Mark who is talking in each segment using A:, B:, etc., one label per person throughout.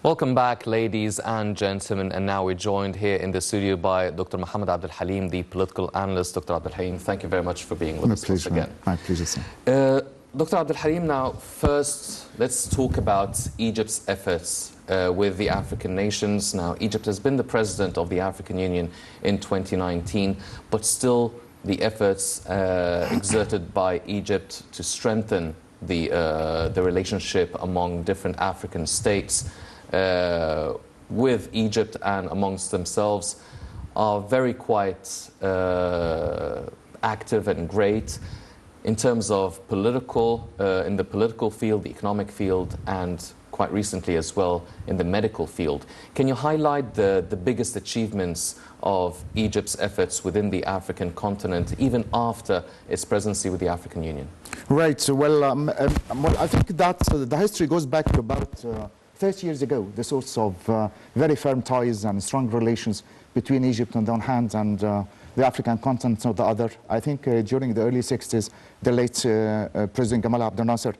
A: Welcome back, ladies and gentlemen. And now we're joined here in the studio by Dr. محمد الحليم, the political analyst. Dr. الحليم, thank you very much for being with us once again.
B: My pleasure, sir.
A: Dr. الحليم, now first let's talk about Egypt's efforts with the African nations. Now, Egypt has been the president of the African Union in 2019, but still the efforts exerted by Egypt to strengthen the relationship among different African states with Egypt and amongst themselves are very quite active and great in terms of political, in the political field, the economic field, and quite recently as well in the medical field. Can you highlight the biggest achievements of Egypt's efforts within the African continent, even after its presidency with the African Union?
B: Right. So, well, I think that the history goes back to about 30 years ago, the sorts of very firm ties and strong relations between Egypt on the one hand and the African continent on the other. I think during the early 60s, the late President Gamal Abdel Nasser,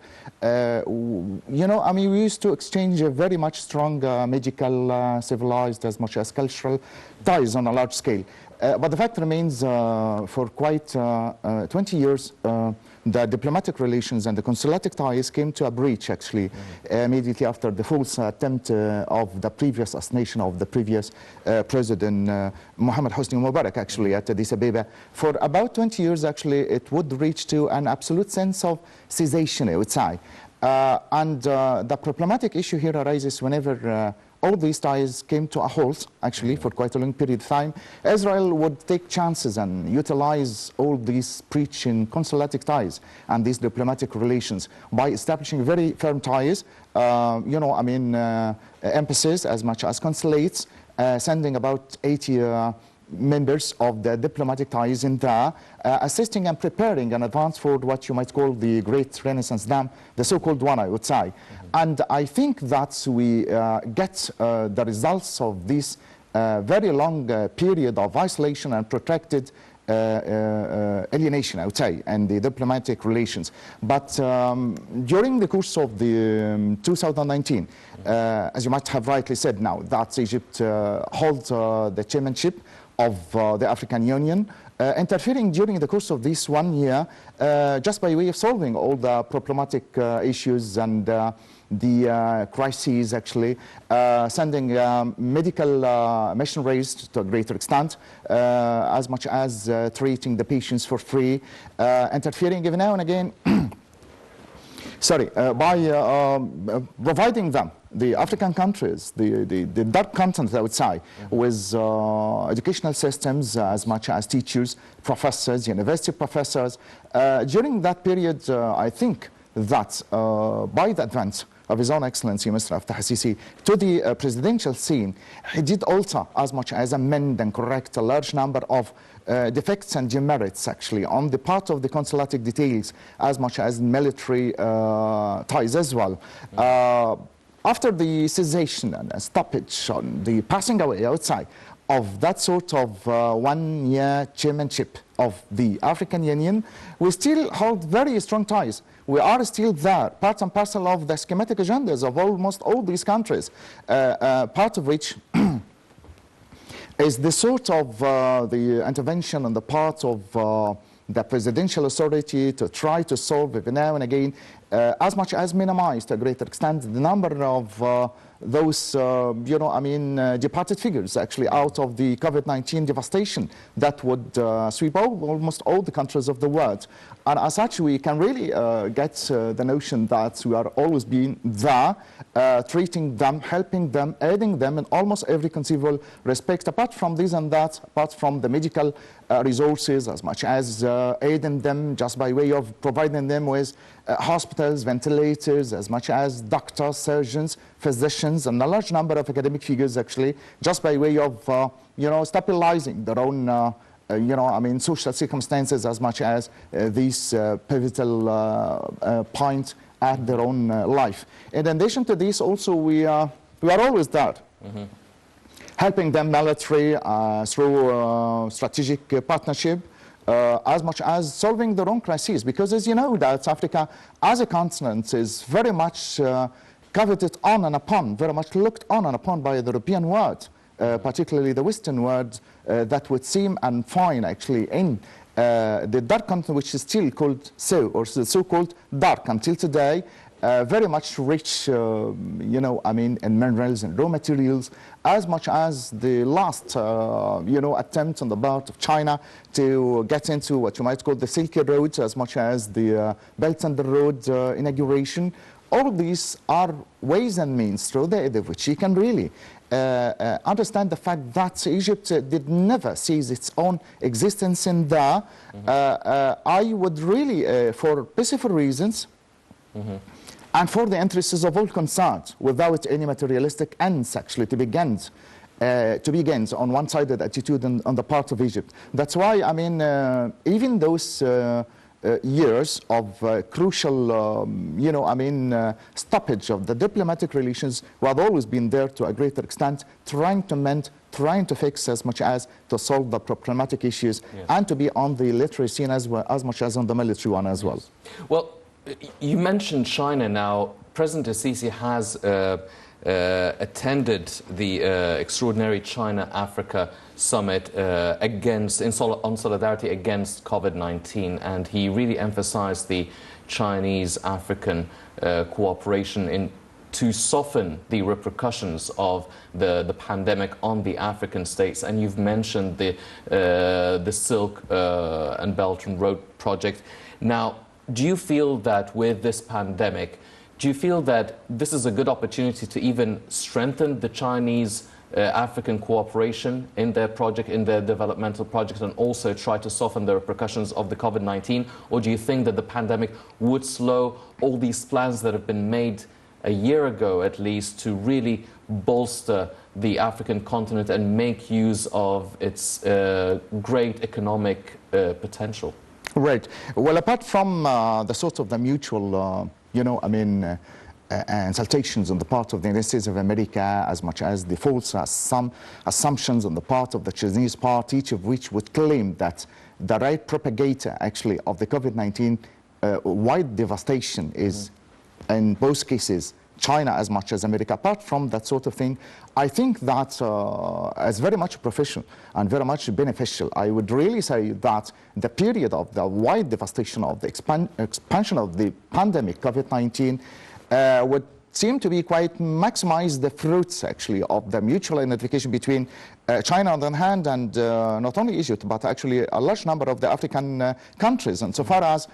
B: we used to exchange very much strong medical, civilized, as much as cultural ties on a large scale. But the fact remains, for quite 20 years, the diplomatic relations and the consulatic ties came to a breach, actually, immediately after the false attempt of the previous assassination of the previous President Mohammed Hosni Mubarak, actually, at Addis Ababa. For about 20 years, actually, it would reach to an absolute sense of cessation, I would say. The problematic issue here arises whenever all these ties came to a halt, actually, for quite a long period of time. Israel would take chances and utilize all these breach in consulatic ties and these diplomatic relations by establishing very firm ties, embassies as much as consulates, sending about 80 members of the diplomatic ties in there, assisting and preparing in advance for what you might call the Great Renaissance Dam, the so-called one, I would say. And I think that we get the results of this very long period of isolation and protracted alienation, I would say, and the diplomatic relations. But during the course of the 2019, as you might have rightly said now, that Egypt holds the chairmanship of the African Union, interfering during the course of this 1 year, just by way of solving all the problematic issues and the crises, actually, sending medical missionaries to a greater extent, as much as treating the patients for free, interfering every now and again by providing them, the African countries, the dark continent, I would say, with educational systems as much as teachers, professors, university professors. During that period, I think that by the advent of His Own Excellency, Mr. Fattah al-Sisi, to the presidential scene, he did alter as much as amend and correct a large number of defects and demerits, actually, on the part of the consulatic details, as much as military ties as well. After the cessation and stoppage on the passing away outside of that sort of 1 year chairmanship of the African Union, we still hold very strong ties. We are still there, part and parcel of the schematic agendas of almost all these countries, part of which is the sort of the intervention on the part of the presidential authority to try to solve every now and again, as much as minimize to a greater extent the number of those, departed figures, actually, out of the COVID-19 devastation that would sweep almost all the countries of the world. And as such, we can really get the notion that we are always being there, treating them, helping them, aiding them in almost every conceivable respect, apart from this and that, apart from the medical resources, as much as aiding them just by way of providing them with hospitals, ventilators, as much as doctors, surgeons, physicians, and a large number of academic figures, actually, just by way of, stabilizing their own, social circumstances, as much as these pivotal points at their own life. In addition to this, also, we are always there. Helping them military through strategic partnership, as much as solving their own crises. Because as you know, that Africa as a continent is very much coveted on and upon, very much looked on and upon by the European world, particularly the Western world, that would seem and find actually in the dark continent, which is still called the so-called dark until today, very much rich, in minerals and raw materials, as much as the last, attempt on the part of China to get into what you might call the Silk Road, as much as the Belt and Road inauguration. All these are ways and means through which you can really understand the fact that Egypt did never cease its own existence in there. I would really, for peaceful reasons, and for the interests of all concerned, without any materialistic ends actually to be gained on one-sided attitude on the part of Egypt. That's why, I mean, even those years of crucial, stoppage of the diplomatic relations, we have always been there to a greater extent, trying to mend, trying to fix as much as to solve the problematic issues, and to be on the literary scene as well, as much as on the military one as well.
A: Well, you mentioned China now. President Sisi has attended the extraordinary China-Africa summit on solidarity against COVID-19, and he really emphasized the Chinese-African cooperation to soften the repercussions of the pandemic on the African states. And you've mentioned the Silk and Belt and Road project. Now, do you feel that with this pandemic, do you feel that this is a good opportunity to even strengthen the Chinese-African cooperation in their project, in their developmental project, and also try to soften the repercussions of the COVID-19? Or do you think that the pandemic would slow all these plans that have been made a year ago, at least, to really bolster the African continent and make use of its great economic potential? Right.
B: Well, apart from the sort of the mutual, insultations on the part of the United States of America, as much as the false assumptions on the part of the Chinese part, each of which would claim that the right propagator, actually, of the COVID-19 wide devastation is, in both cases, China as much as America. Apart from that sort of thing, I think that is very much professional and very much beneficial. I would really say that the period of the wide devastation of the expansion of the pandemic COVID-19 would seem to be quite maximize the fruits actually of the mutual identification between China on the one hand and not only Egypt but actually a large number of the African countries. And so far as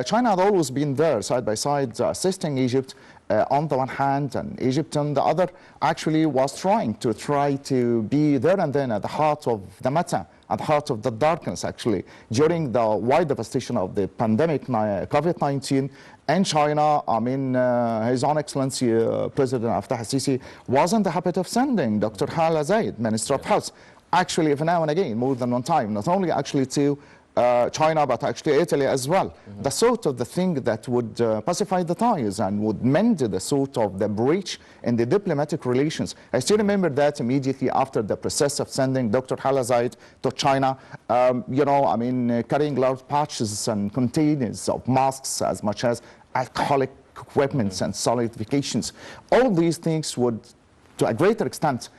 B: China had always been there side by side assisting Egypt on the one hand, and Egypt on the other actually was trying to be there and then at the heart of the matter, at the heart of the darkness actually during the wide devastation of the pandemic COVID-19 in China. I mean, His Own Excellency President Abdel Sisi was in the habit of sending Dr. Hala Zaid, Minister of Health, actually every now and again, more than one time, not only actually to China, but actually Italy as well. The sort of the thing that would pacify the ties and would mend the sort of the breach in the diplomatic relations. I still remember that immediately after the process of sending Dr. Halazite to China, carrying large patches and containers of masks as much as alcoholic equipments and solidifications. All these things would, to a greater extent,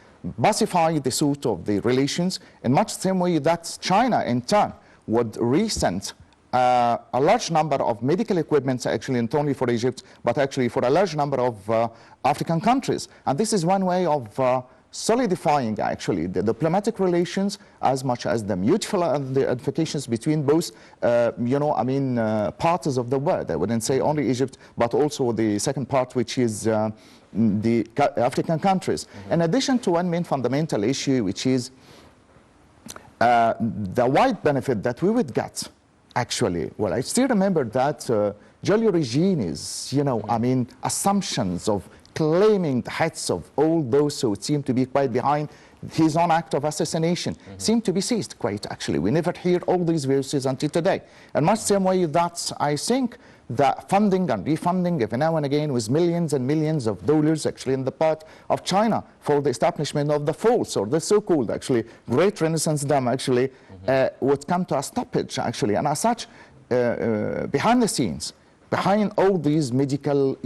B: pacify the sort of the relations in much the same way that China in turn would resend a large number of medical equipment, actually not only for Egypt, but actually for a large number of African countries. And this is one way of solidifying actually the diplomatic relations as much as the mutual identifications between both, parties of the world. I wouldn't say only Egypt, but also the second part, which is the African countries. In addition to one main fundamental issue, which is the wide benefit that we would get, actually. Well, I still remember that Giulio Regini's, assumptions of claiming the heads of all those who seem to be quite behind his own act of assassination seem to be ceased quite, actually. We never hear all these voices until today. And much the same way that I think that funding and refunding every now and again with millions and millions of dollars actually in the part of China for the establishment of the false or the so-called actually Great Renaissance Dam actually would come to a stoppage actually. And as such, behind the scenes, behind all these medical,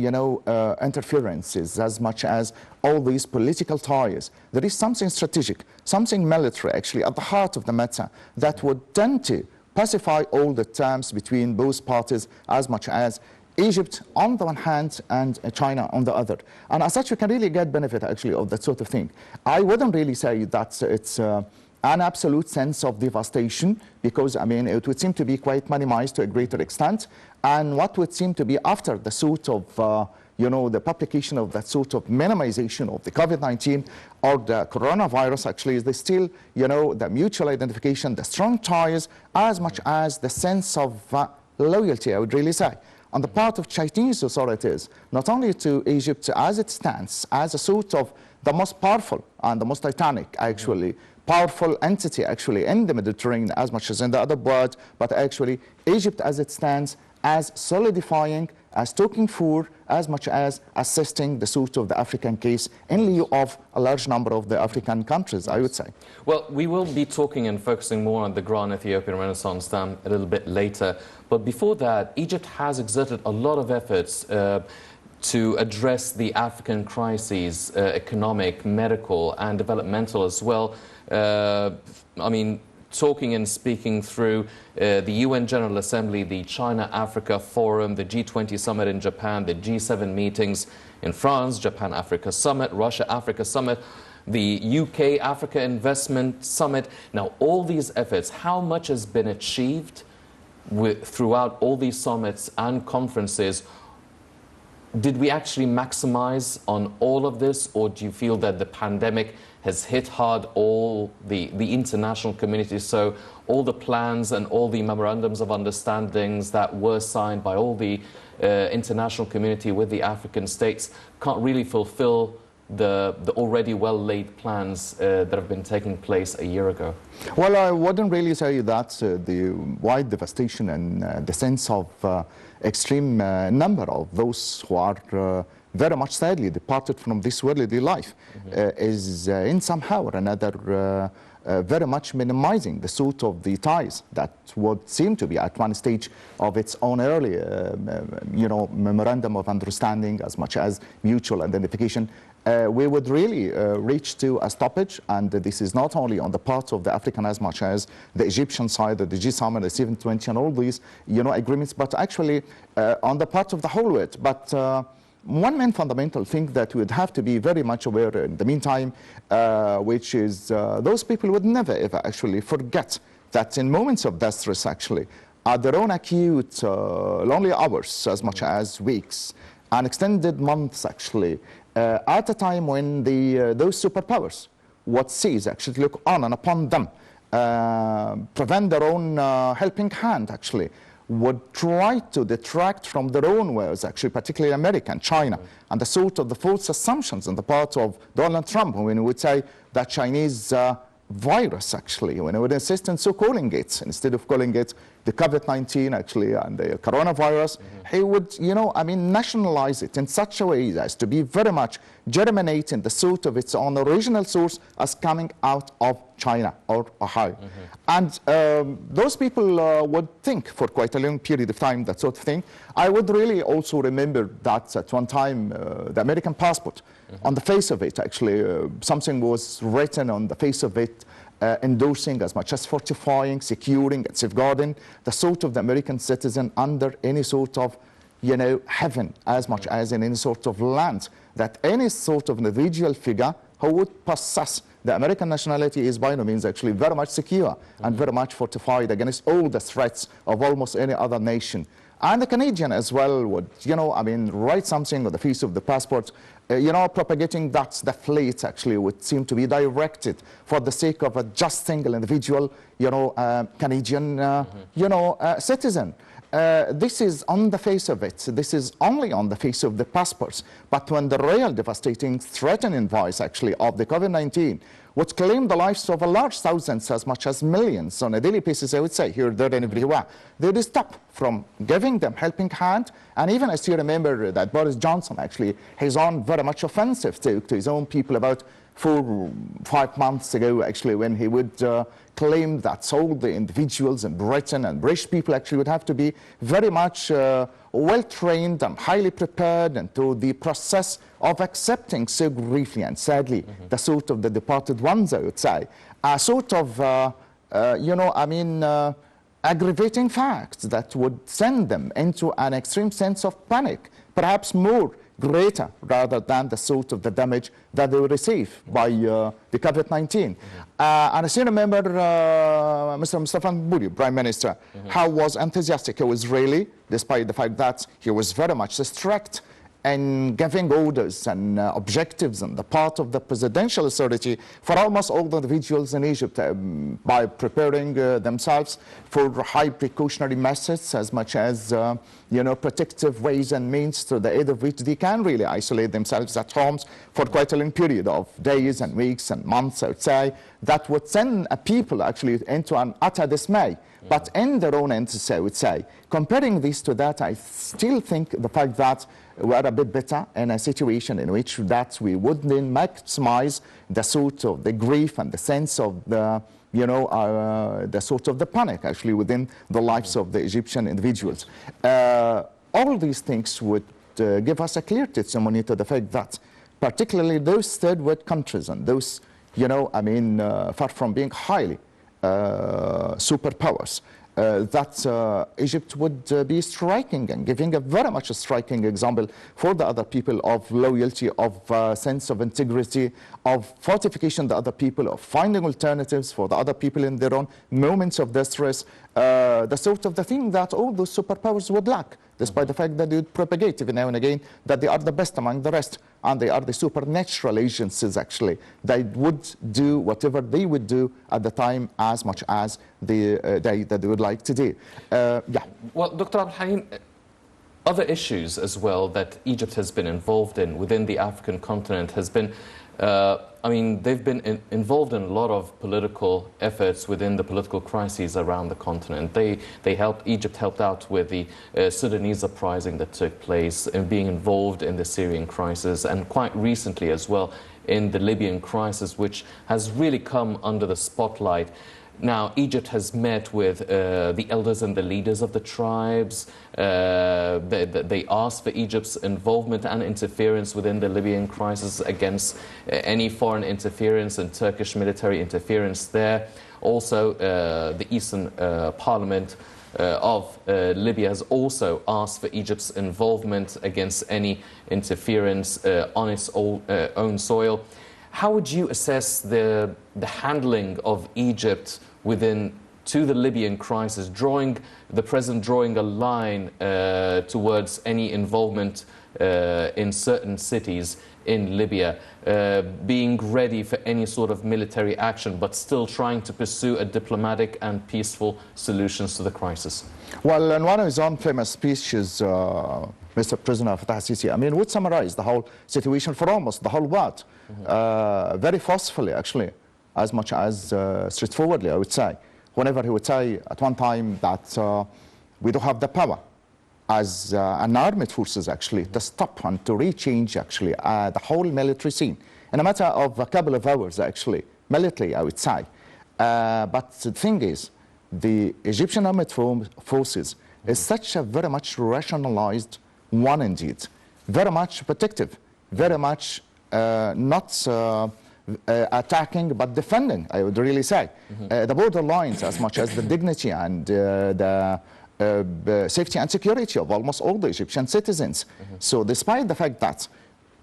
B: interferences, as much as all these political ties, there is something strategic, something military actually at the heart of the matter that would tend to pacify all the terms between both parties, as much as Egypt on the one hand and China on the other. And as such, we can really get benefit actually of that sort of thing. I wouldn't really say that it's an absolute sense of devastation, because I mean it would seem to be quite minimized to a greater extent, and what would seem to be after the sort of the publication of that sort of minimization of the COVID-19 or the coronavirus actually is still the mutual identification, the strong ties, as much as the sense of loyalty, I would really say, on the part of Chinese authorities, not only to Egypt as it stands as a sort of the most powerful and the most titanic actually powerful entity actually in the Mediterranean, as much as in the other world, but actually Egypt as it stands as solidifying, as talking for, as much as assisting the sort of the African case in lieu of a large number of the African countries, I would say.
A: Well, we will be talking and focusing more on the Grand Ethiopian Renaissance Dam a little bit later. But before that, Egypt has exerted a lot of efforts to address the African crises, economic, medical, and developmental as well. I mean, talking and speaking through the UN General Assembly, the China-Africa Forum, the G20 Summit in Japan, the G7 meetings in France, Japan-Africa Summit, Russia-Africa Summit, the UK-Africa Investment Summit. Now, all these efforts, how much has been achieved throughout all these summits and conferences? Did we actually maximize on all of this, or do you feel that the pandemic has hit hard all the international community, so all the plans and all the memorandums of understandings that were signed by all the international community with the African states can't really fulfill the already well-laid plans that have been taking place a year ago?
B: Well, I wouldn't really say that the wide devastation and the sense of extreme number of those who are very much sadly departed from this worldly life is in somehow or another very much minimizing the sort of the ties that would seem to be at one stage of its own early memorandum of understanding, as much as mutual identification. We would really reach to a stoppage, and this is not only on the part of the African as much as the Egyptian side, the G7, the 720 and all these agreements, but actually on the part of the whole world. But one main fundamental thing that we would have to be very much aware in the meantime, which is those people would never ever actually forget that in moments of distress actually, at their own acute lonely hours, as much as weeks and extended months actually, at a time when those superpowers would cease actually to look on and upon them, prevent their own helping hand actually, would try to detract from their own ways, actually, particularly America and China, and the sort of the false assumptions on the part of Donald Trump, when he would say that Chinese virus, actually, when he would insist on so calling it, instead of calling it the COVID-19, actually, and the coronavirus, he would, nationalize it in such a way as to be very much germinate in the sort of its own original source as coming out of China or Ohio. And those people would think for quite a long period of time, that sort of thing. I would really also remember that at one time, the American passport, on the face of it, actually, something was written on the face of it, endorsing as much as fortifying, securing, and safeguarding the sort of the American citizen under any sort of, heaven, as much as in any sort of land, that any sort of individual figure who would possess the American nationality is by no means actually very much secure and very much fortified against all the threats of almost any other nation. And the Canadian as well would, write something on the face of the passport, propagating that the fleet actually would seem to be directed for the sake of a just single individual, Canadian, citizen. This is on the face of it. This is only on the face of the passports. But when the real devastating, threatening voice actually of the COVID-19 would claim the lives of a large thousands as much as millions on a daily basis, I would say, here, there, and everywhere, they would stop from giving them helping hand. And even as you remember that Boris Johnson actually, he's on very much offensive to his own people about 5 months ago, actually, when he would claim that all the individuals in Britain and British people actually would have to be very much well-trained and highly prepared into the process of accepting so briefly and sadly the sort of the departed ones, I would say. A sort of, aggravating facts that would send them into an extreme sense of panic, perhaps more greater rather than the sort of the damage that they will receive by the COVID-19. And I still remember Mr. Mustafa Buri, Prime Minister, how was enthusiastic he was really, despite the fact that he was very much strict and giving orders and objectives on the part of the presidential authority for almost all the individuals in Egypt by preparing themselves for high precautionary methods as much as protective ways and means through the aid of which they can really isolate themselves at homes for quite a long period of days and weeks and months, I would say, that would send people actually into an utter dismay. But in their own interest, I would say, comparing this to that, I still think the fact that we are a bit better in a situation in which that we would then maximize the sort of the grief and the sense of the, the sort of the panic actually within the lives of the Egyptian individuals. All these things would give us a clear testimony to the fact that particularly those third world countries and those, far from being highly superpowers, that Egypt would be striking and giving a very much a striking example for the other people of loyalty, of sense of integrity, of fortification the other people, of finding alternatives for the other people in their own moments of distress, the sort of the thing that all those superpowers would lack, despite the fact that they would propagate every now and again that they are the best among the rest, and they are the supernatural agencies actually. They would do whatever they would do at the time as much as they would like to do.
A: Well, Dr. Al-Halim, other issues as well that Egypt has been involved in within the African continent has been, they've been involved in a lot of political efforts within the political crises around the continent. Egypt helped out with the Sudanese uprising that took place and being involved in the Syrian crisis, and quite recently as well in the Libyan crisis, which has really come under the spotlight. Now, Egypt has met with the elders and the leaders of the tribes. They asked for Egypt's involvement and interference within the Libyan crisis against any foreign interference and Turkish military interference there. Also, the Eastern Parliament of Libya has also asked for Egypt's involvement against any interference on its own soil. How would you assess the handling of Egypt to the Libyan crisis, the president drawing a line towards any involvement in certain cities in Libya, being ready for any sort of military action, but still trying to pursue a diplomatic and peaceful solutions to the crisis?
B: Well, in one of his own famous speeches, Mr. President Fattah al-Sisi, would summarize the whole situation for almost the whole world, very forcefully, actually, as much as straightforwardly, I would say. Whenever he would say at one time that we don't have the power as an armed forces, actually, to stop and to rechange, actually, the whole military scene in a matter of a couple of hours, actually, militarily, I would say. But the thing is, the Egyptian armed forces is such a very much rationalized one indeed, very much protective, very much not attacking but defending, I would really say. The borderlines as much as the dignity and the safety and security of almost all the Egyptian citizens. So despite the fact that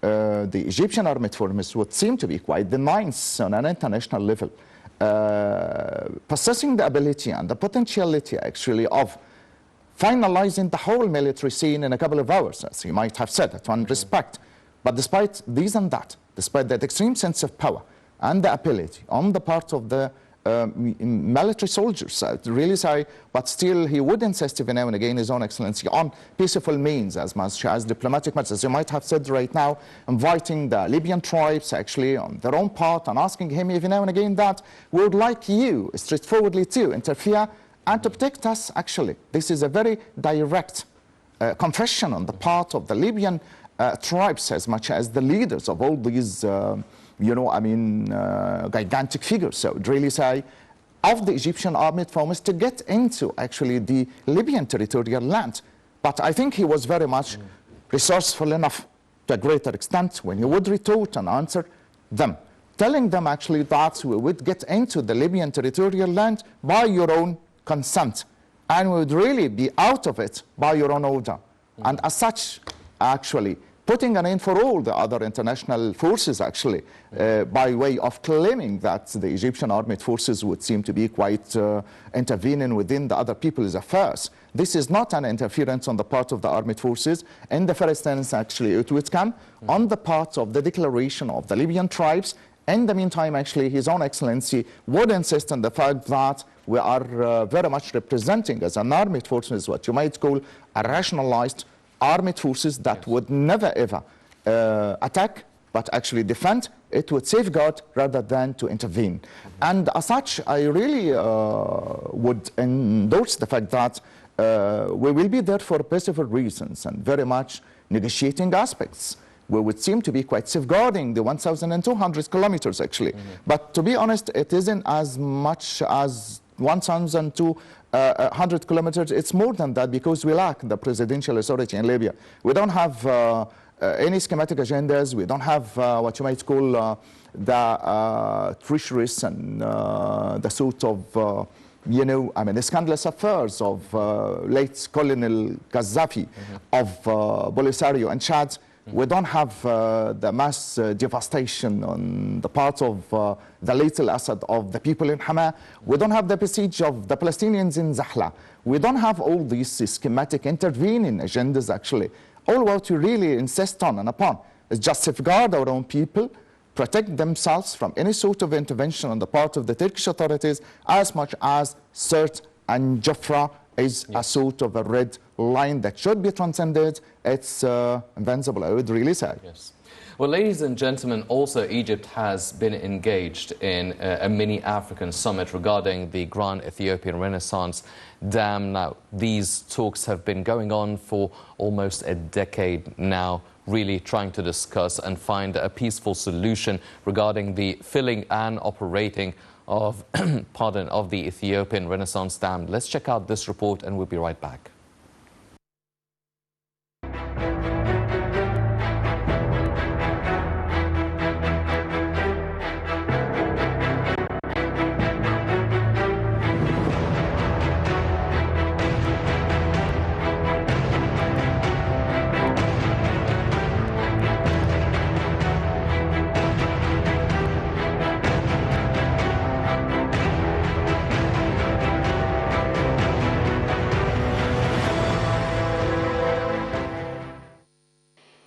B: the Egyptian armed forces would seem to be quite the ninth on an international level, possessing the ability and the potentiality actually of finalizing the whole military scene in a couple of hours, as you might have said, at one respect. But despite these and that, despite that extreme sense of power and the ability on the part of the military soldiers, I really say, but still he would insist every now and again, His Own Excellency, on peaceful means as much as diplomatic methods. As you might have said right now, inviting the Libyan tribes actually on their own part and asking him every now and again that we would like you straightforwardly to interfere and to protect us, actually. This is a very direct confession on the part of the Libyan tribes as much as the leaders of all these gigantic figures. So I would really say of the Egyptian armed forces to get into actually the Libyan territorial land. But I think he was very much resourceful enough to a greater extent when he would retort and answer them, telling them actually that we would get into the Libyan territorial land by your own consent, and we would really be out of it by your own order. And as such, actually, putting an end for all the other international forces, actually, by way of claiming that the Egyptian armed forces would seem to be quite intervening within the other people's affairs. This is not an interference on the part of the armed forces. In the first instance, actually, it would come on the part of the declaration of the Libyan tribes. In the meantime, actually, His Own Excellency would insist on the fact that we are very much representing as an armed forces what you might call a rationalized armed forces that would never ever attack, but actually defend. It would safeguard rather than to intervene. And as such, I really would endorse the fact that we will be there for peaceful reasons and very much negotiating aspects. We would seem to be quite safeguarding the 1,200 kilometers, actually. But to be honest, it isn't as much as 1,200 kilometers. It's more than that because we lack the presidential authority in Libya. We don't have any schematic agendas. We don't have what you might call the treacherous and the sort of the scandalous affairs of late Colonel Gaddafi of Polisario and Chad. We don't have the mass devastation on the part of the late Assad of the people in Hama. We don't have the besiege of the Palestinians in Zahla. We don't have all these schematic intervening agendas, actually. All what we really insist on and upon is just safeguard our own people, protect themselves from any sort of intervention on the part of the Turkish authorities, as much as Sirte and Jafra is a sort of a red line that should be transcended. It's invincible, I would really say.
A: Yes. Well, ladies and gentlemen, also Egypt has been engaged in a mini African summit regarding the Grand Ethiopian Renaissance Dam. Now, these talks have been going on for almost a decade now, really trying to discuss and find a peaceful solution regarding the filling and operating of, of the Ethiopian Renaissance Dam. Let's check out this report and we'll be right back.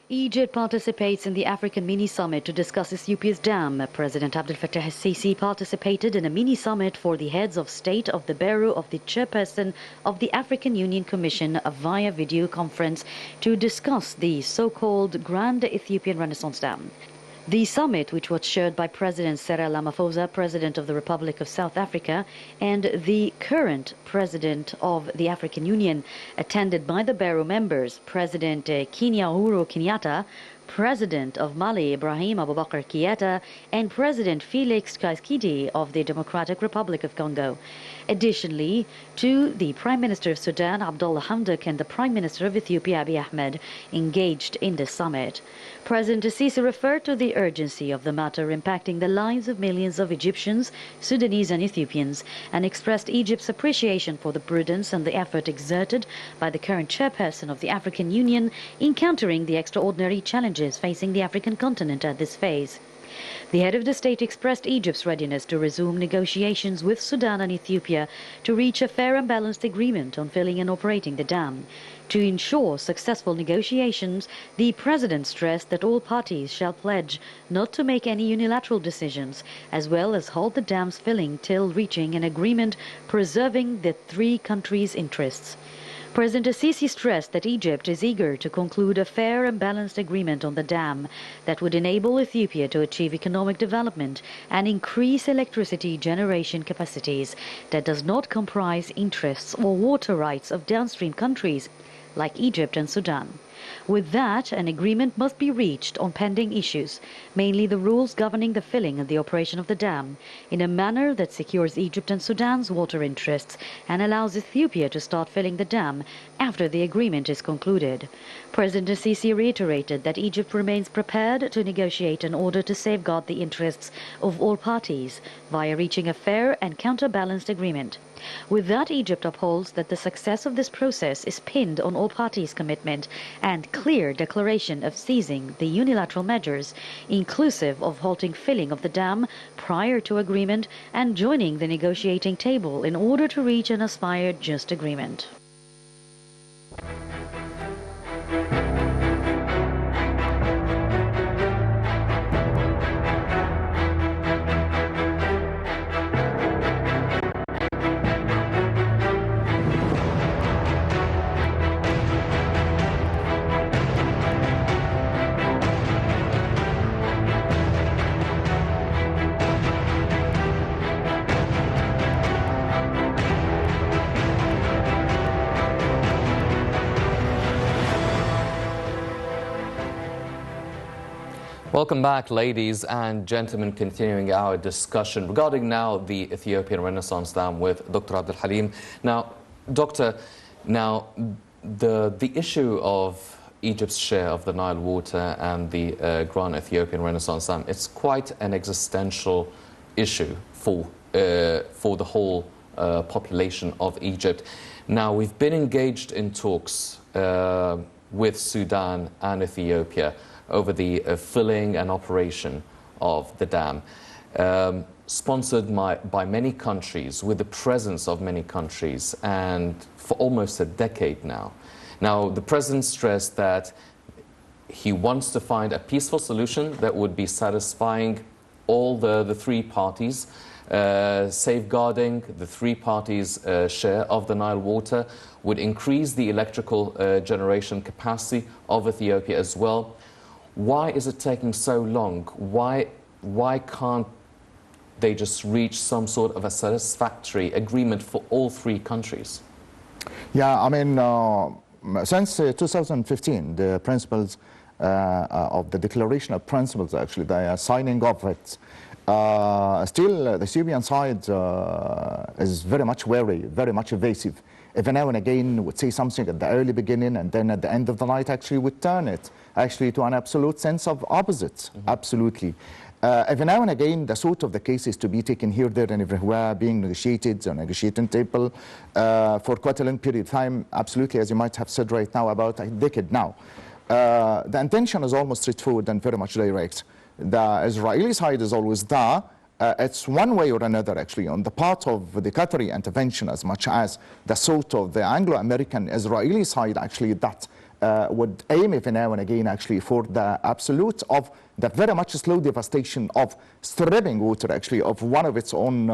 C: Egypt participates in the African mini-summit to discuss Ethiopia's dam. President Abdel Fattah el-Sisi participated in a mini-summit for the heads of state of the Bureau of the chairperson of the African Union Commission via video conference to discuss the so-called Grand Ethiopian Renaissance Dam. The summit, which was chaired by President Cyril Ramaphosa, President of the Republic of South Africa, and the current President of the African Union, attended by the Bureau members, President Kenya Uhuru Kenyatta, President of Mali Ibrahim Abubakar Keita, and President Felix Tshisekedi of the Democratic Republic of Congo. Additionally, to the Prime Minister of Sudan, Abdullah Hamdok, and the Prime Minister of Ethiopia, Abiy Ahmed, engaged in the summit. President Sisi referred to the urgency of the matter impacting the lives of millions of Egyptians, Sudanese and Ethiopians, and expressed Egypt's appreciation for the prudence and the effort exerted by the current chairperson of the African Union in countering the extraordinary challenges facing the African continent at this phase. The head of the state expressed Egypt's readiness to resume negotiations with Sudan and Ethiopia to reach a fair and balanced agreement on filling and operating the dam. To ensure successful negotiations, the President stressed that all parties shall pledge not to make any unilateral decisions, as well as halt the dam's filling till reaching an agreement preserving the three countries' interests. President Sisi stressed that Egypt is eager to conclude a fair and balanced agreement on the dam that would enable Ethiopia to achieve economic development and increase electricity generation capacities that does not comprise interests or water rights of downstream countries like Egypt and Sudan. With that, an agreement must be reached on pending issues, mainly the rules governing the filling and the operation of the dam, in a manner that secures Egypt and Sudan's water interests and allows Ethiopia to start filling the dam after the agreement is concluded. President Sisi reiterated that Egypt remains prepared to negotiate in order to safeguard the interests of all parties via reaching a fair and counterbalanced agreement. With that, Egypt upholds that the success of this process is pinned on all parties' commitment and clear declaration of ceasing the unilateral measures, inclusive of halting filling of the dam prior to agreement and joining the negotiating table in order to reach an aspired just agreement.
A: Welcome back, ladies and gentlemen, continuing our discussion regarding now the Ethiopian Renaissance Dam with Dr. Al-Halim. Now, Doctor, the issue of Egypt's share of the Nile water and the Grand Ethiopian Renaissance Dam, it's quite an existential issue for the whole population of Egypt. Now, we've been engaged in talks with Sudan and Ethiopia over the filling and operation of the dam, sponsored by many countries, with the presence of many countries, and for almost a decade now. Now, the president stressed that he wants to find a peaceful solution that would be satisfying all the three parties, safeguarding the three parties' share of the Nile water, would increase the electrical generation capacity of Ethiopia as well. Why is it taking so long? Why can't they just reach some sort of a satisfactory agreement for all three countries?
B: Yeah, I mean, since 2015, the principles of the Declaration of Principles, actually, the signing of it, still the Ethiopian side is very much wary, very much evasive. Every now and again would say something at the early beginning, and then at the end of the night actually would turn it actually to an absolute sense of opposites. Absolutely. Every now and again, the sort of the cases to be taken here, there, and everywhere, being negotiated on a negotiating table for quite a long period of time, absolutely, as you might have said right now, about a decade now. The intention is almost straightforward and very much direct. The Israeli side is always there. It's one way or another, actually, on the part of the Qatari intervention, as much as the sort of the Anglo-American Israeli side, actually, that would aim every now and again, actually, for the absolute of the very much slow devastation of stripping water, actually, of one of its own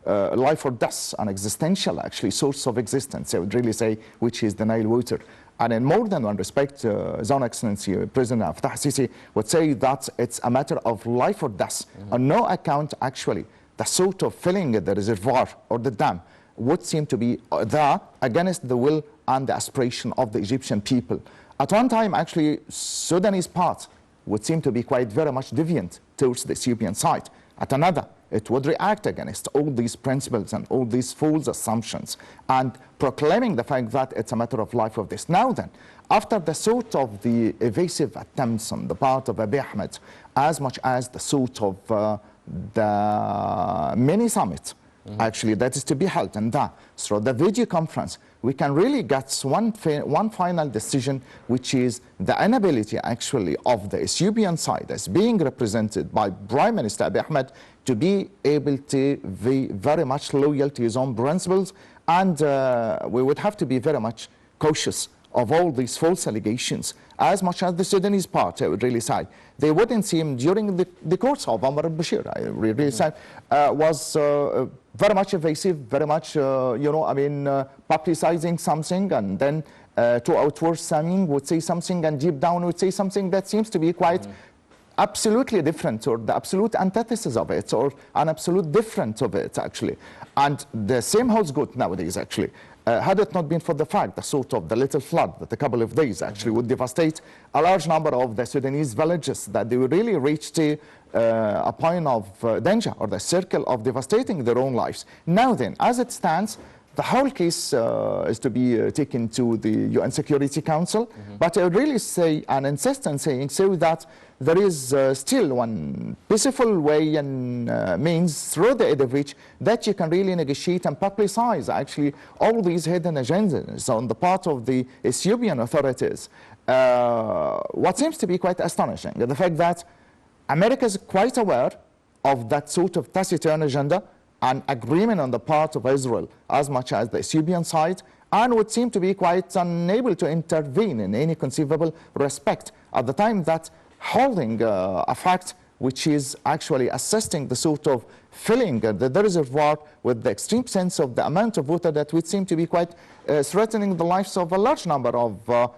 B: life or death, an existential, actually, source of existence, I would really say, which is the Nile water. And in more than one respect, His Own Excellency President Fattah Sisi would say that it's a matter of life or death. On no account, actually, the sort of filling the reservoir or the dam would seem to be there against the will and the aspiration of the Egyptian people. At one time, actually, Sudanese part would seem to be quite very much deviant towards the Ethiopian side. At another, it would react against all these principles and all these false assumptions and proclaiming the fact that it's a matter of life or death. Now then, after the sort of the evasive attempts on the part of Abiy Ahmed, as much as the sort of the mini summit, actually, that is to be held, and that through the video conference, we can really get one final decision, which is the inability, actually, of the Ethiopian side, as being represented by Prime Minister Abiy Ahmed, to be able to be very much loyal to his own principles, and we would have to be very much cautious of all these false allegations, as much as the Sudanese part, I would really say. They wouldn't seem, during the course of Omar al-Bashir, I really say, was very much evasive, very much, publicizing something, and then to outward something would say something, and deep down would say something that seems to be quite absolutely different, or the absolute antithesis of it, or an absolute difference of it, actually. And the same holds good nowadays, actually. had it not been for the fact, the little flood that a couple of days actually would devastate a large number of the Sudanese villages, that they would really reach to a point of danger or the circle of devastating their own lives. Now then, as it stands, the whole case is to be taken to the UN Security Council, but I would really say and insist on saying so that there is still one peaceful way and means through the aid of which that you can really negotiate and publicize actually all these hidden agendas on the part of the Ethiopian authorities. What seems to be quite astonishing, the fact that America is quite aware of that sort of taciturn agenda and agreement on the part of Israel as much as the Ethiopian side, and would seem to be quite unable to intervene in any conceivable respect at the time that holding a fact which is actually assisting the sort of filling the reservoir with the extreme sense of the amount of water that would seem to be quite threatening the lives of a large number of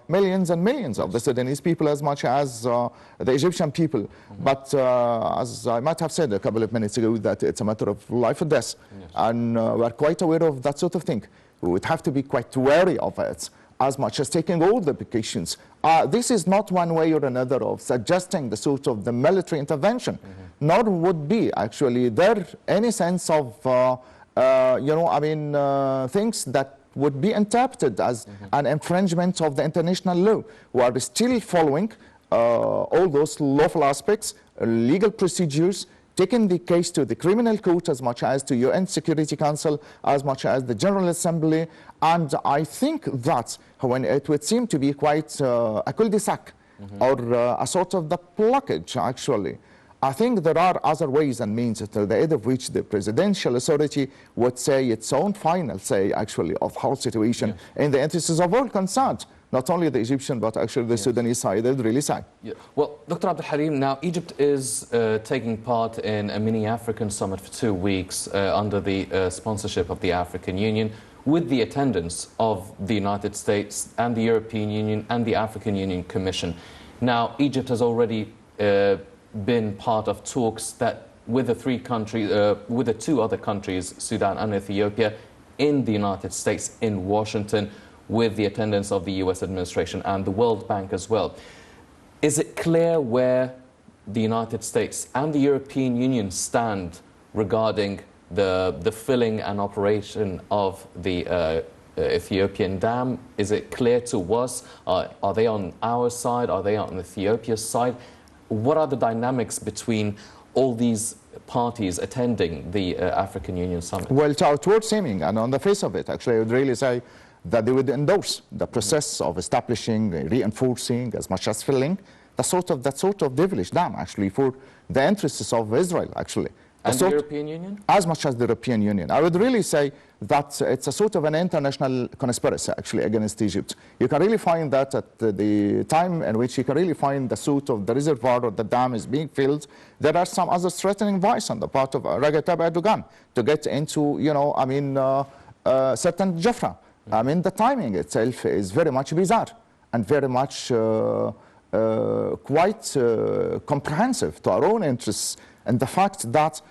B: millions and millions of the Sudanese people as much as the Egyptian people. But as I might have said a couple of minutes ago, that it's a matter of life or death. Yes. And we're quite aware of that sort of thing. We would have to be quite wary of it, as much as taking all the precautions. This is not one way or another of suggesting the sort of the military intervention, nor would be actually there any sense of, things that would be interpreted as an infringement of the international law. We are still following all those lawful aspects, legal procedures, taking the case to the criminal court as much as to UN Security Council, as much as the General Assembly, and I think that when it would seem to be quite a cul-de-sac or a sort of the blockage actually, I think there are other ways and means to the aid of which the presidential authority would say its own final say actually of whole situation in the interests of all concerned. Not only the Egyptian, but actually the Sudanese side, they'd really say. Yeah.
A: Well, Dr. Abdul-Halim, now Egypt is taking part in a mini-African summit for 2 weeks under the sponsorship of the African Union, with the attendance of the United States and the European Union and the African Union Commission. Now, Egypt has already been part of talks that with the with the 2 other countries, Sudan and Ethiopia, in the United States, in Washington, with the attendance of the US administration and the World Bank as well. Is it clear where the United States and the European Union stand regarding the filling and operation of the Ethiopian dam? Is it clear to us? Are they on our side? Are they on Ethiopia's side? What are the dynamics between all these parties attending the African Union summit?
B: Well, to outward seeming and on the face of it, actually, I would really say that they would endorse the process of establishing, reinforcing, as much as filling, that sort of devilish dam, actually, for the interests of Israel, actually.
A: And the European Union?
B: As much as the European Union. I would really say that it's a sort of an international conspiracy, actually, against Egypt. You can really find that at the time in which you can really find the sort of the reservoir or the dam is being filled, there are some other threatening voice on the part of Recep Tayyip Erdogan to get into, certain Jafra. I mean, the timing itself is very much bizarre and very much quite comprehensive to our own interests, and the fact that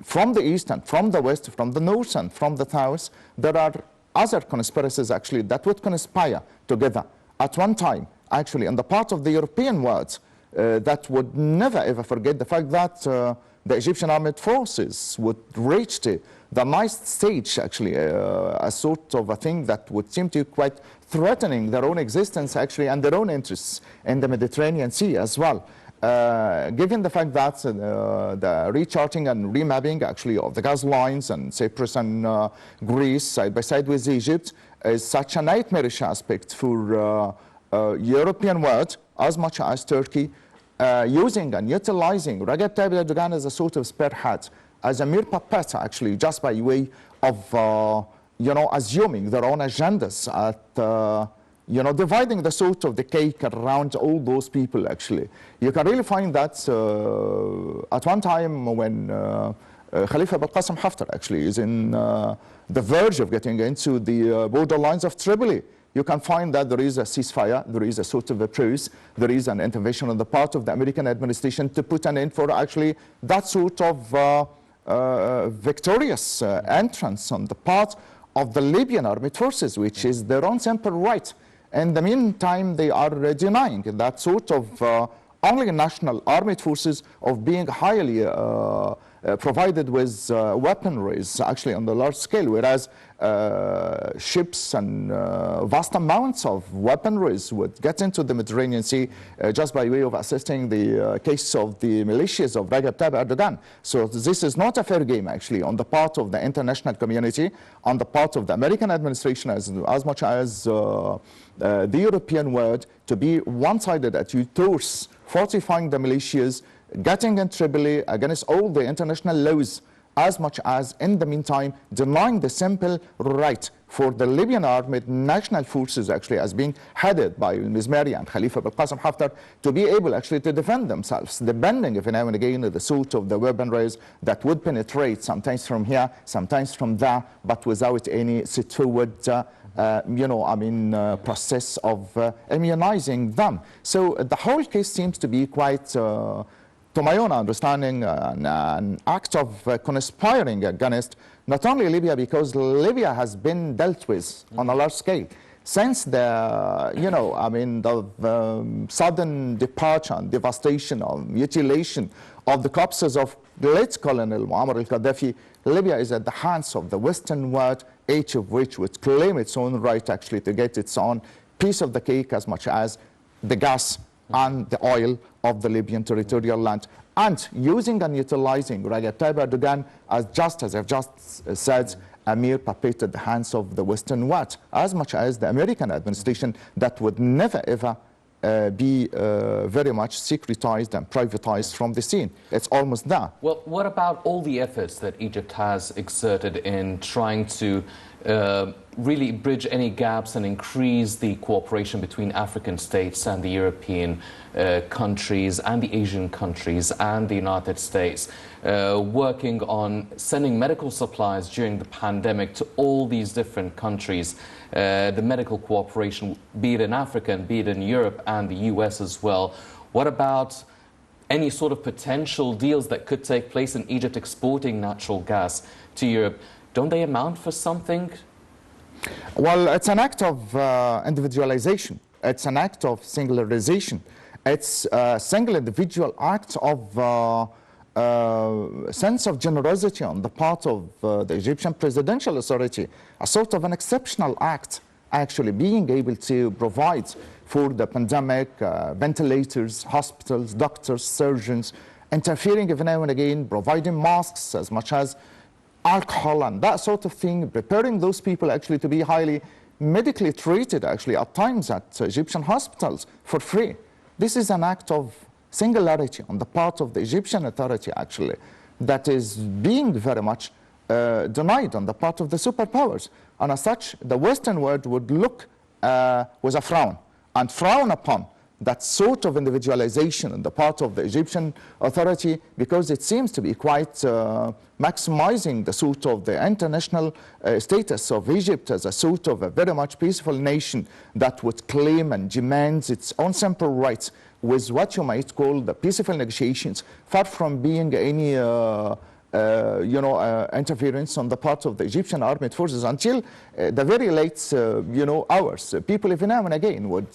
B: from the east and from the west, from the north and from the south, there are other conspiracies actually that would conspire together at one time, actually, on the part of the European world, that would never ever forget the fact that the Egyptian armed forces would reach the nice stage, actually, a sort of a thing that would seem to be quite threatening their own existence, actually, and their own interests in the Mediterranean Sea as well. Given the fact that the recharting and remapping, actually, of the gas lines and Cyprus and Greece side by side with Egypt is such a nightmarish aspect for European world, as much as Turkey, using and utilizing Recep Tayyip Erdogan as a sort of spearhead, as a mere puppet, actually, just by way of, assuming their own agendas at, dividing the sort of the cake around all those people, actually. You can really find that at one time when Khalifa Qasim Haftar, actually, is in the verge of getting into the borderlines of Tripoli. You can find that there is a ceasefire, there is a sort of a truce, there is an intervention on the part of the American administration to put an end for actually that sort of victorious entrance on the part of the Libyan armed forces, which is their own simple right. In the meantime, they are denying that sort of only national armed forces of being highly provided with weaponries, actually on the large scale, whereas ships and vast amounts of weaponries would get into the Mediterranean Sea just by way of assisting the case of the militias of Recep Tayyip Erdogan. So this is not a fair game, actually, on the part of the international community, on the part of the American administration, as much as the European world, to be one-sided at towards fortifying the militias, getting in Tripoli against all the international laws, as much as in the meantime denying the simple right for the Libyan armed national forces, actually as being headed by Mizmari and Khalifa bin Qasim Haftar, to be able actually to defend themselves, depending every now and again on the sort of the weaponries that would penetrate sometimes from here, sometimes from there, but without any straightforward process of immunizing them. So the whole case seems to be quite to my own understanding, an act of conspiring against not only Libya, because Libya has been dealt with on a large scale since the, the sudden departure and devastation or mutilation of the corpses of late Colonel Muammar al-Gaddafi. Libya is at the hands of the Western world, each of which would claim its own right actually to get its own piece of the cake, as much as the gas and the oil of the Libyan territorial land, and using and utilizing Recep Tayyip Erdogan as I've just said, a mere puppet at the hands of the Western world, as much as the American administration that would never ever be very much secretized and privatized from the scene. It's almost there.
A: Well, what about all the efforts that Egypt has exerted in trying to really bridge any gaps and increase the cooperation between African states and the European countries and the Asian countries and the United States, working on sending medical supplies during the pandemic to all these different countries, the medical cooperation, be it in Africa and be it in Europe and the US as well. What about any sort of potential deals that could take place in Egypt exporting natural gas to Europe? Don't they amount for something?
B: Well, it's an act of individualization. It's an act of singularization. It's a single individual act of sense of generosity on the part of the Egyptian presidential authority, a sort of an exceptional act, actually being able to provide for the pandemic ventilators, hospitals, doctors, surgeons, interfering every now and again, providing masks as much as alcohol and that sort of thing, preparing those people actually to be highly medically treated actually at times at Egyptian hospitals for free. This is an act of singularity on the part of the Egyptian authority actually that is being very much denied on the part of the superpowers. And as such, the Western world would look with a frown and frown upon that sort of individualization on the part of the Egyptian authority, because it seems to be quite maximizing the sort of the international status of Egypt as a sort of a very much peaceful nation that would claim and demand its own simple rights with what you might call the peaceful negotiations, far from being any interference on the part of the Egyptian armed forces until the very late, hours. People every now and again would,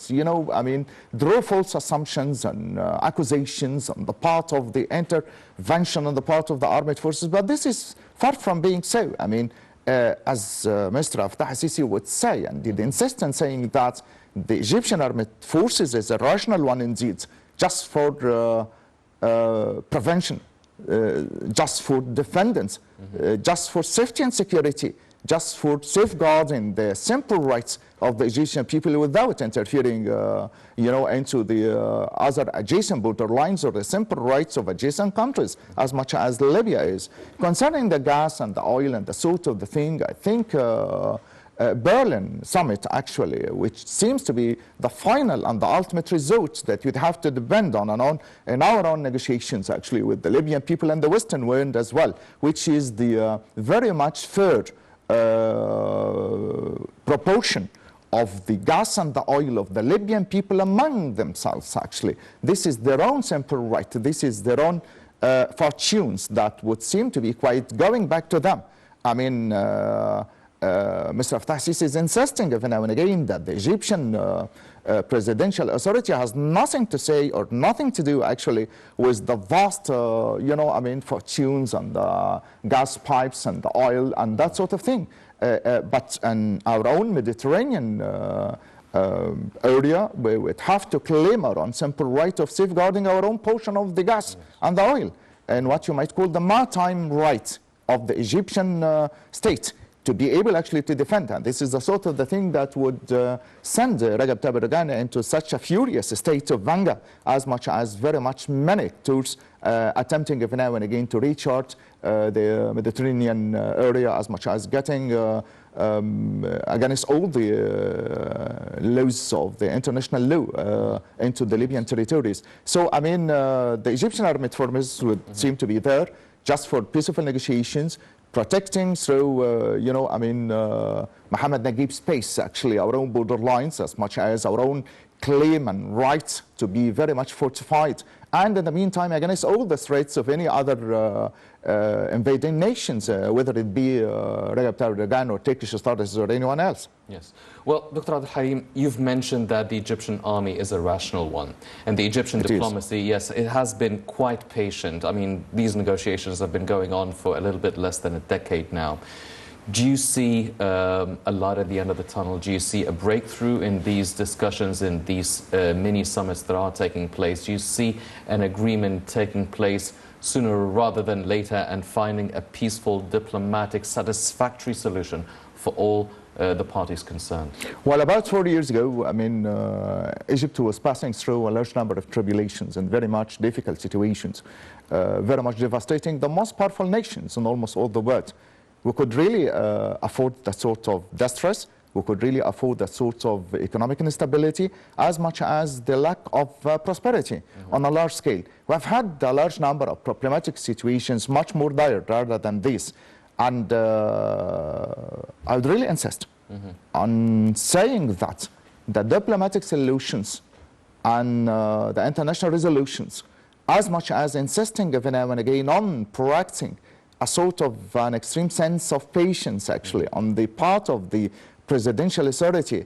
B: draw false assumptions and accusations on the part of the intervention on the part of the armed forces. But this is far from being so. I mean, as Mr. Fattah al-Sisi would say, and did insist on saying that the Egyptian armed forces is a rational one indeed, just for prevention. Just for defendants, just for safety and security, just for safeguarding the simple rights of the Egyptian people without interfering, into the other adjacent borderlines or the simple rights of adjacent countries, as much as Libya is. Concerning the gas and the oil and the sort of the thing, I think Berlin summit, actually, which seems to be the final and the ultimate result that you'd have to depend on and on in our own negotiations, actually, with the Libyan people and the Western world as well, which is the very much fair proportion of the gas and the oil of the Libyan people among themselves, actually. This is their own simple right. This is their own fortunes that would seem to be quite going back to them. I mean, Mr. Fattah Sisi is insisting every now and again that the Egyptian presidential authority has nothing to say or nothing to do actually with the vast, fortunes and the gas pipes and the oil and that sort of thing. But in our own Mediterranean area, we would have to claim our own simple right of safeguarding our own portion of the gas and the oil, and what you might call the maritime right of the Egyptian state to be able actually to defend. And this is the sort of the thing that would send Recep Tayyip Erdogan into such a furious state of anger, as much as very much many tours attempting every now and again to recharge the Mediterranean area, as much as getting against all the laws of the international law into the Libyan territories. So, I mean, the Egyptian armed forces would seem to be there just for peaceful negotiations, protecting through, Mohammed Naguib's space, actually, our own border lines, as much as our own claim and right to be very much fortified. And in the meantime, against all the threats of any other invading nations, whether it be Recep Tayyip Erdogan or Turkish authorities or anyone else.
A: Yes. Well, Dr. Al-Halim, you've mentioned that the Egyptian army is a rational one. And the Egyptian diplomacy, yes, it has been quite patient. I mean, these negotiations have been going on for a little bit less than a decade now. Do you see a light at the end of the tunnel? Do you see a breakthrough in these discussions, in these mini summits that are taking place? Do you see an agreement taking place sooner rather than later and finding a peaceful, diplomatic, satisfactory solution for all the parties concerned?
B: Well, about 4 years ago, I mean, Egypt was passing through a large number of tribulations and very much difficult situations, very much devastating the most powerful nations in almost all the world. We could really afford that sort of distress. We could really afford that sort of economic instability, as much as the lack of prosperity on a large scale. We've had a large number of problematic situations, much more dire rather than this. And I would really insist on saying that the diplomatic solutions and the international resolutions, as much as insisting every now and again on practicing a sort of an extreme sense of patience, actually, on the part of the presidential authority,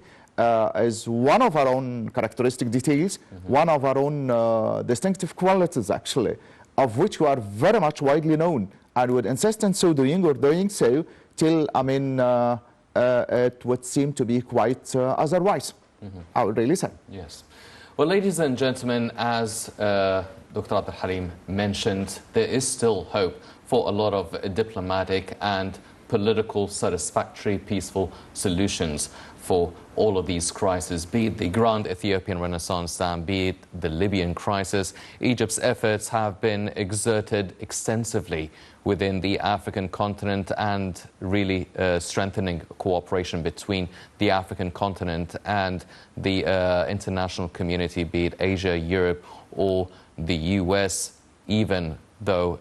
B: is one of our own characteristic details, one of our own distinctive qualities, actually, of which we are very much widely known, and would insist on so doing or doing so till, I mean, it would seem to be quite otherwise, I would really say.
A: Yes. Well, ladies and gentlemen, as Dr. Al-Halim mentioned, there is still hope for a lot of diplomatic and political, satisfactory, peaceful solutions for all of these crises, be it the Grand Ethiopian Renaissance Dam, be it the Libyan crisis. Egypt's efforts have been exerted extensively within the African continent and really strengthening cooperation between the African continent and the international community, be it Asia, Europe, or the US, even though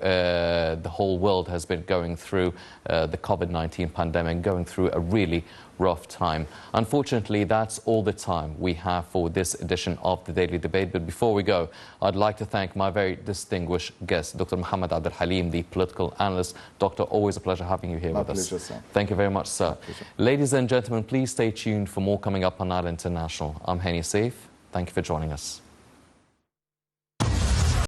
A: the whole world has been going through the COVID-19 pandemic, going through a really rough time. Unfortunately, that's all the time we have for this edition of the Daily Debate. But before we go, I'd like to thank my very distinguished guest, Dr. Muhammad Al-Halim, the political analyst. Doctor, always a pleasure having you here with us.
B: Sir.
A: Thank you very much, sir. Ladies and gentlemen, please stay tuned for more coming up on Nile International. I'm Hani Saif. Thank you for joining us.